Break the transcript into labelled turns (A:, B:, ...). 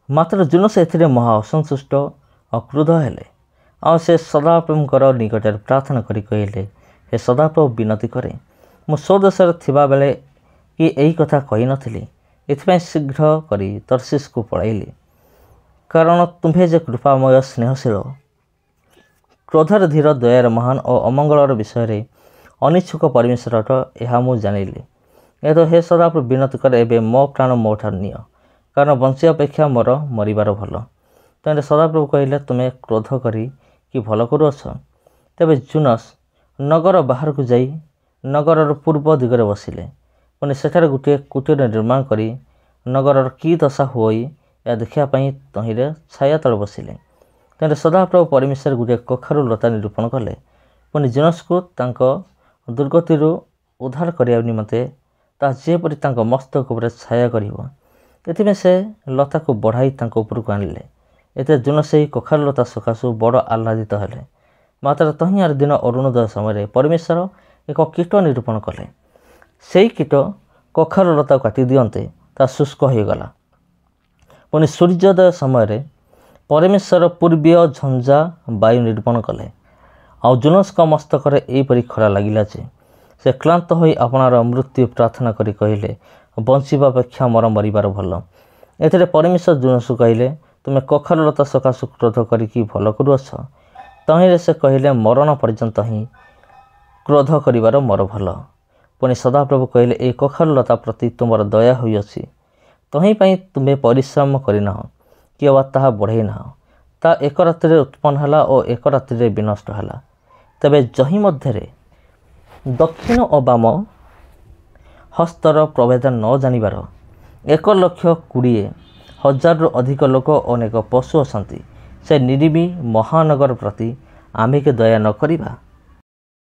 A: ମାତ୍ର ଜୁନସ୍ ଏଥିରେ ମହା ଅସନ୍ତୁଷ୍ଟ ଅକ୍ରୁଦ୍ଧ ହେଲେ ଆଉ ସେ ସଦାପ୍ରଭୁଙ୍କର ନିକଟରେ ପ୍ରାର୍ଥନା କରି କହିଲେ, ହେ ସଦାପ୍ରଭୁ, ବିନତି କରେ, ମୁଁ ସ୍ୱଦେଶରେ ଥିବାବେଳେ କି ଏହି କଥା କହିନଥିଲି। ଏଥିପାଇଁ ଶୀଘ୍ର କରି ତର୍ଷିସକୁ ପଳାଇଲି, କାରଣ ତୁମ୍ଭେ ଯେ କୃପାମୟ, ସ୍ନେହଶୀଳ, କ୍ରୋଧରେ ଧୀର, ଦୟାର ମହାନ ଓ ଅମଙ୍ଗଳର ବିଷୟରେ ଅନିଚ୍ଛୁକ ପରମେଶ୍ୱର ଅଟ, ଏହା ମୁଁ ଜାଣିଲି। ଏ ତ ହେ ସଦାପ୍ରଭୁ, ବିନତି କରେ, ଏବେ ମୋ ପ୍ରାଣ ମୋଠାରୁ ନିଅ, କାରଣ ବଞ୍ଚିବା ଅପେକ୍ଷା ମୋର ମରିବାର ଭଲ। ତେଣୁ ସଦାପ୍ରଭୁ କହିଲେ, ତୁମେ କ୍ରୋଧ କରି କି ଭଲ କରୁଅଛ? ତେବେ ଜୁନସ୍ ନଗର ବାହାରକୁ ଯାଇ ନଗରର ପୂର୍ବ ଦିଗରେ ବସିଲେ। ପୁଣି ସେଠାରେ ଗୋଟିଏ କୁଟୀର ନିର୍ମାଣ କରି ନଗରର କି ଦଶା ହୋଇ ଏହା ଦେଖିବା ପାଇଁ ତହିଁରେ ଛାୟା ତଳେ ବସିଲେ। ତେଣୁ ସଦାପ୍ରଭୁ ପରମେଶ୍ୱର ଗୋଟିଏ କଖାରୁ ଲତା ନିରୂପଣ କଲେ। ପୁଣି ଜୁନସ୍କୁ ତାଙ୍କ ଦୁର୍ଗତିରୁ ଉଦ୍ଧାର କରିବା ନିମନ୍ତେ ତାହା ଯେପରି ତାଙ୍କ ମସ୍ତକ ଉପରେ ଛାୟା କରିବ, ଏଥିପାଇଁ ସେ ଲତାକୁ ବଢ଼ାଇ ତାଙ୍କ ଉପରକୁ ଆଣିଲେ। ଏଥିରେ ଜୁନସ୍ ସେହି କଖାରୁ ଲତା ସକାଶୁ ବଡ଼ ଆହ୍ଲାଦିତ ହେଲେ। ମାତ୍ର ତହିଁ ଆର ଦିନ ଅରୁଣୋଦୟ ସମୟରେ ପରମେଶ୍ୱର ଏକ କୀଟ ନିରୂପଣ କଲେ। ସେହି କୀଟ କଖାରୁ ଲତାକୁ କାଟି ଦିଅନ୍ତେ ତାହା ଶୁଷ୍କ ହୋଇଗଲା। ପୁଣି ସୂର୍ଯ୍ୟୋଦୟ ସମୟରେ ପରମେଶ୍ୱର ପୂର୍ବୀୟ ଝଞ୍ଜା ବାୟୁ ନିରୂପଣ କଲେ। ଆଉ ଜୁନସ୍ଙ୍କ ମସ୍ତକରେ ଏହିପରି ଖରା ଲାଗିଲା ଯେ ସେ କ୍ଳାନ୍ତ ହୋଇ ଆପଣାର ମୃତ୍ୟୁ ପ୍ରାର୍ଥନା କରି କହିଲେ, ବଞ୍ଚିବା ଅପେକ୍ଷା ମୋର ମରିବାର ଭଲ। ଏଥିରେ ପରମେଶ୍ୱର ଜୁନସ୍କୁ କହିଲେ, ତୁମେ କଖାରୁ ଲତା ସକାଶୁ କ୍ରୋଧ କରିକି ଭଲ କରୁଅଛ। ତହିଁରେ ସେ କହିଲେ, ମରଣ ପର୍ଯ୍ୟନ୍ତ ହିଁ କ୍ରୋଧ କରିବାର ମୋର ଭଲ। ପୁଣି ସଦାପ୍ରଭୁ କହିଲେ, ଏହି କଖାରୁ ଲତା ପ୍ରତି ତୁମର ଦୟା ହୋଇଅଛି। ତହିଁ ପାଇଁ ତୁମେ ପରିଶ୍ରମ କରିନାହଁ କି ଅବା ତାହା ବଢ଼େଇ ନାହଁ। ତାହା ଏକ ରାତ୍ରିରେ ଉତ୍ପନ୍ନ ହେଲା ଓ ଏକ ରାତ୍ରିରେ ବିନଷ୍ଟ ହେଲା। ତେବେ ଯହିଁ ମଧ୍ୟରେ ଦକ୍ଷିଣ ଓ ବାମ ହସ୍ତର ପ୍ରଭେଦ ନ ଜାଣିବାର 1,20,000ରୁ ଅଧିକ ଲୋକ ଓ ଅନେକ ପଶୁ ଅଛନ୍ତି। ସେ ନିରିବି ମହାନଗର ପ୍ରତି ଆମ୍ଭେକେ ଦୟା ନ କରିବା?